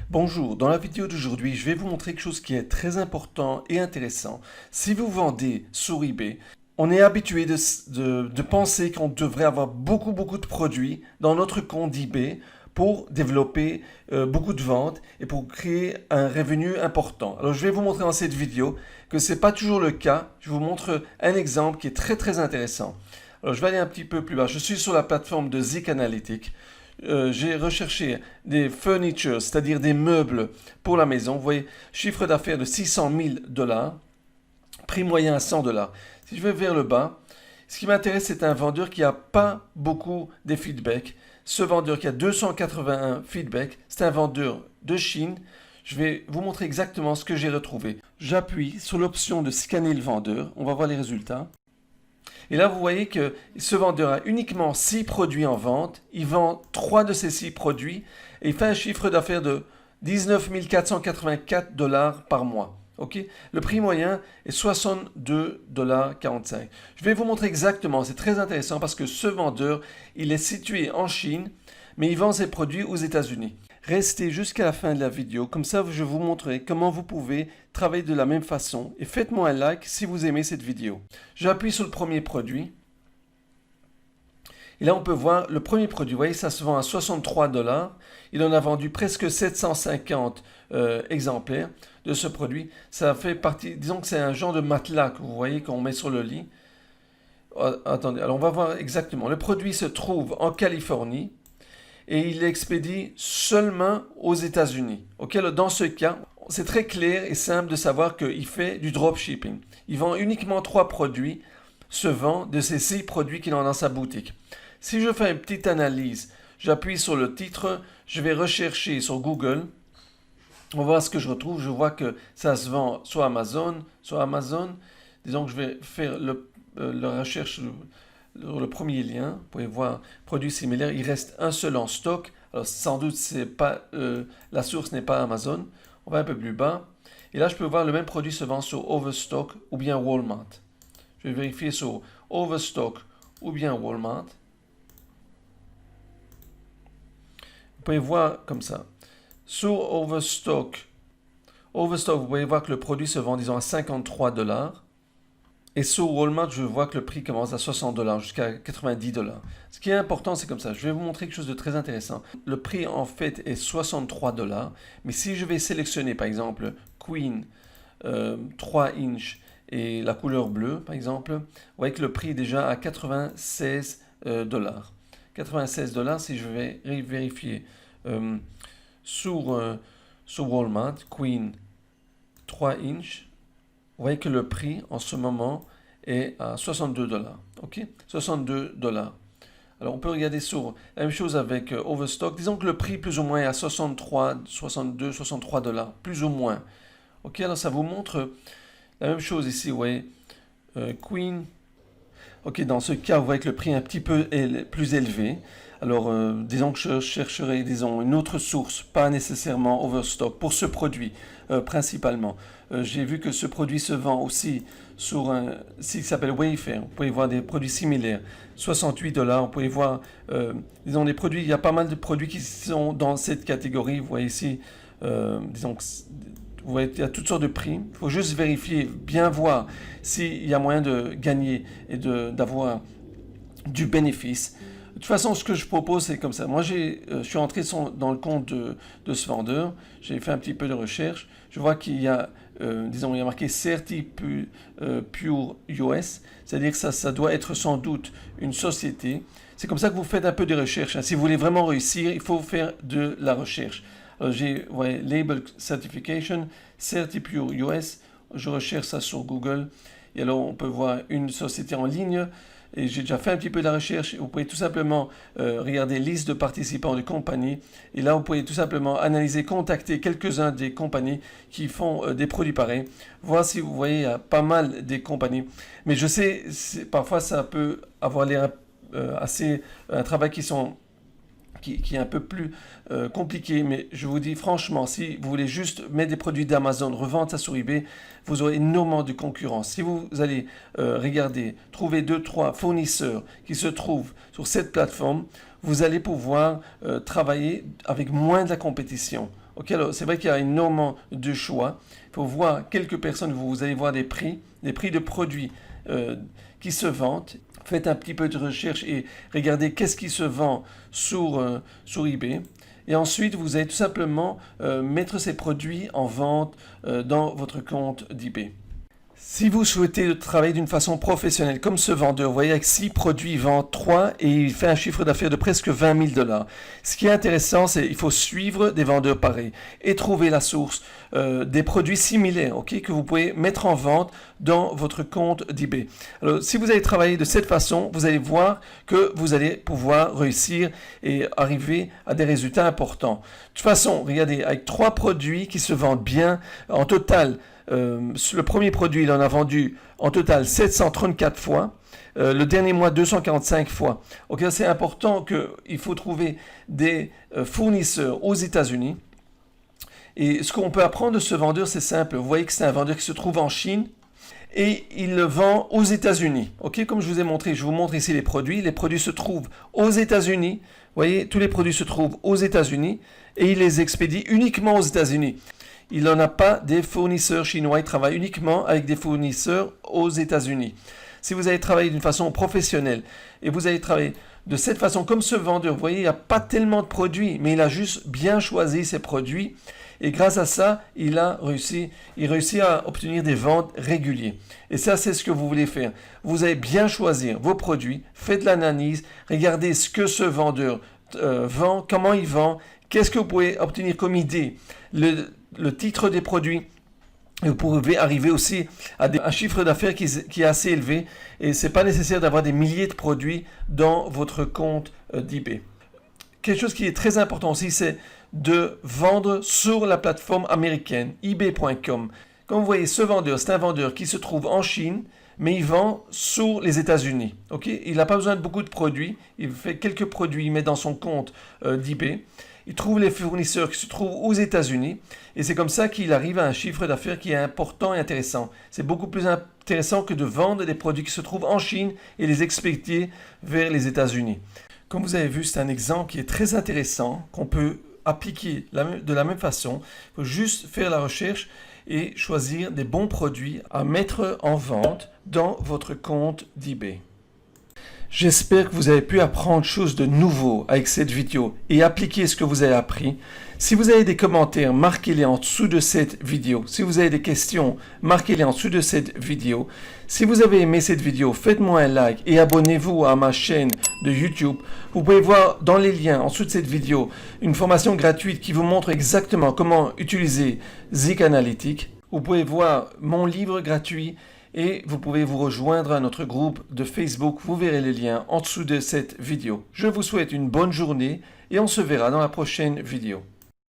Bonjour, dans la vidéo d'aujourd'hui, je vais vous montrer quelque chose qui est très important et intéressant. Si vous vendez sur eBay, on est habitué de penser qu'on devrait avoir beaucoup de produits dans notre compte eBay pour développer beaucoup de ventes et pour créer un revenu important. Alors je vais vous montrer dans cette vidéo que ce n'est pas toujours le cas. Je vous montre un exemple qui est très intéressant. Alors je vais aller un petit peu plus bas. Je suis sur la plateforme de Zik Analytics. J'ai recherché des furnitures, c'est-à-dire des meubles pour la maison. Vous voyez, chiffre d'affaires de 600 000 dollars, prix moyen à 100 dollars. Si je vais vers le bas, ce qui m'intéresse, c'est un vendeur qui n'a pas beaucoup de feedback. Ce vendeur qui a 281 feedback, c'est un vendeur de Chine. Je vais vous montrer exactement ce que j'ai retrouvé. J'appuie sur l'option de scanner le vendeur. On va voir les résultats. Et là, vous voyez que ce vendeur a uniquement 6 produits en vente. Il vend 3 de ces 6 produits et il fait un chiffre d'affaires de 19 484 dollars par mois. Okay? Le prix moyen est 62,45 $. Je vais vous montrer exactement, c'est très intéressant parce que ce vendeur, il est situé en Chine, mais il vend ses produits aux États-Unis. Restez jusqu'à la fin de la vidéo, comme ça je vous montrerai comment vous pouvez travailler de la même façon et faites-moi un like si vous aimez cette vidéo. J'appuie sur le premier produit et là on peut voir le premier produit, vous voyez ça se vend à 63 $. Il en a vendu presque 750 exemplaires de ce produit. Ça fait partie, disons que c'est un genre de matelas que vous voyez qu'on met sur le lit. Attendez, alors on va voir exactement. Le produit se trouve en Californie et il expédie seulement aux États-Unis. Okay? Dans ce cas, c'est très clair et simple de savoir qu'il fait du dropshipping. Il vend uniquement 3 produits, se vend de ces 6 produits qu'il a dans sa boutique. Si je fais une petite analyse, j'appuie sur le titre, je vais rechercher sur Google, on va voir ce que je retrouve. Je vois que ça se vend sur Amazon. Disons que je vais faire la recherche sur le premier lien. Vous pouvez voir produits similaires. Il reste un seul en stock. Alors sans doute la source n'est pas Amazon. On va un peu plus bas. Et là je peux voir le même produit se vend sur Overstock ou bien Walmart. Je vais vérifier sur Overstock ou bien Walmart. Vous pouvez voir comme ça. Sur Overstock, vous pouvez voir que le produit se vend, disons, à 53 $. Et sur Walmart, je vois que le prix commence à 60 $ jusqu'à 90 $. Ce qui est important, c'est comme ça. Je vais vous montrer quelque chose de très intéressant. Le prix, en fait, est 63 $. Mais si je vais sélectionner, par exemple, Queen 3 inch et la couleur bleue, par exemple, vous voyez que le prix est déjà à 96 $. 96 $, si je vais vérifier sur Walmart, Queen 3 inch, vous voyez que le prix en ce moment est à 62 $. Ok, 62 $. Alors on peut regarder sur la même chose avec Overstock. Disons que le prix plus ou moins est à 63, 62, 63 $, plus ou moins. Ok, alors ça vous montre la même chose ici, vous voyez, Queen. Ok, dans ce cas, vous voyez que le prix est un petit peu plus élevé. Alors, disons que je chercherai, disons, une autre source, pas nécessairement Overstock, pour ce produit, principalement. J'ai vu que ce produit se vend aussi sur un site qui s'appelle Wayfair. Vous pouvez voir des produits similaires, 68 $. Vous pouvez voir, disons, des produits, il y a pas mal de produits qui sont dans cette catégorie. Vous voyez ici, disons que vous voyez, il y a toutes sortes de prix. Il faut juste vérifier, bien voir s'il y a moyen de gagner et d'avoir du bénéfice. De toute façon, ce que je propose, c'est comme ça. Moi, je suis entré dans le compte de ce vendeur. J'ai fait un petit peu de recherche. Je vois qu'il y a, disons, il y a marqué Certi Pure US. C'est-à-dire que ça doit être sans doute une société. C'est comme ça que vous faites un peu de recherche. Si vous voulez vraiment réussir, il faut faire de la recherche. Alors, j'ai, ouais, Label Certification, Certi Pure US. Je recherche ça sur Google. Et alors, on peut voir une société en ligne. Et j'ai déjà fait un petit peu de la recherche. Vous pouvez tout simplement regarder liste de participants de compagnies. Et là, vous pouvez tout simplement analyser, contacter quelques-uns des compagnies qui font des produits pareils. Voir si vous voyez, il y a pas mal des compagnies. Mais je sais, parfois, ça peut avoir l'air un travail qui est un peu plus compliqué, mais je vous dis franchement, si vous voulez juste mettre des produits d'Amazon, revendre ça sur eBay, vous aurez énormément de concurrence. Si vous allez regarder, trouver 2-3 fournisseurs qui se trouvent sur cette plateforme, vous allez pouvoir travailler avec moins de la compétition. Ok, alors c'est vrai qu'il y a énormément de choix. Il faut voir quelques personnes, vous allez voir des prix de produits qui se vendent. Faites un petit peu de recherche et regardez qu'est-ce qui se vend sur eBay. Et ensuite, vous allez tout simplement mettre ces produits en vente dans votre compte d'eBay. Si vous souhaitez travailler d'une façon professionnelle comme ce vendeur, vous voyez avec 6 produits, il vend 3 et il fait un chiffre d'affaires de presque 20 000 $. Ce qui est intéressant, c'est qu'il faut suivre des vendeurs pareils et trouver la source des produits similaires, ok, que vous pouvez mettre en vente dans votre compte d'eBay. Alors, si vous allez travailler de cette façon, vous allez voir que vous allez pouvoir réussir et arriver à des résultats importants. De toute façon, regardez, avec 3 produits qui se vendent bien, en total, le premier produit, il en a vendu en total 734 fois. Le dernier mois, 245 fois. Ok, c'est important qu'il faut trouver des fournisseurs aux États-Unis. Et ce qu'on peut apprendre de ce vendeur, c'est simple. Vous voyez que c'est un vendeur qui se trouve en Chine et il le vend aux États-Unis. Ok, comme je vous ai montré, je vous montre ici les produits. Les produits se trouvent aux États-Unis. Vous voyez, tous les produits se trouvent aux États-Unis et il les expédie uniquement aux États-Unis. Il n'en a pas des fournisseurs chinois, il travaille uniquement avec des fournisseurs aux États-Unis. Si vous allez travailler d'une façon professionnelle et vous allez travailler de cette façon comme ce vendeur, vous voyez, il n'y a pas tellement de produits, mais il a juste bien choisi ses produits et grâce à ça, il réussit à obtenir des ventes régulières. Et ça, c'est ce que vous voulez faire. Vous allez bien choisir vos produits, faites l'analyse, regardez ce que ce vendeur vend, comment il vend, qu'est-ce que vous pouvez obtenir comme idée, le titre des produits. Vous pouvez arriver aussi à un chiffre d'affaires qui est assez élevé et ce n'est pas nécessaire d'avoir des milliers de produits dans votre compte d'eBay. Quelque chose qui est très important aussi, c'est de vendre sur la plateforme américaine ebay.com. Comme vous voyez, ce vendeur, c'est un vendeur qui se trouve en Chine, mais il vend sur les États-Unis. Okay? Il n'a pas besoin de beaucoup de produits. Il fait quelques produits, il met dans son compte d'eBay. Il trouve les fournisseurs qui se trouvent aux États-Unis et c'est comme ça qu'il arrive à un chiffre d'affaires qui est important et intéressant. C'est beaucoup plus intéressant que de vendre des produits qui se trouvent en Chine et les expédier vers les États-Unis. Comme vous avez vu, c'est un exemple qui est très intéressant, qu'on peut appliquer de la même façon. Il faut juste faire la recherche et choisir des bons produits à mettre en vente dans votre compte d'eBay. J'espère que vous avez pu apprendre quelque chose de nouveau avec cette vidéo et appliquer ce que vous avez appris. Si vous avez des commentaires, marquez-les en dessous de cette vidéo. Si vous avez des questions, marquez-les en dessous de cette vidéo. Si vous avez aimé cette vidéo, faites-moi un like et abonnez-vous à ma chaîne de YouTube. Vous pouvez voir dans les liens en dessous de cette vidéo une formation gratuite qui vous montre exactement comment utiliser Zik Analytics. Vous pouvez voir mon livre gratuit et vous pouvez vous rejoindre à notre groupe de Facebook. Vous verrez les liens en dessous de cette vidéo. Je vous souhaite une bonne journée et on se verra dans la prochaine vidéo.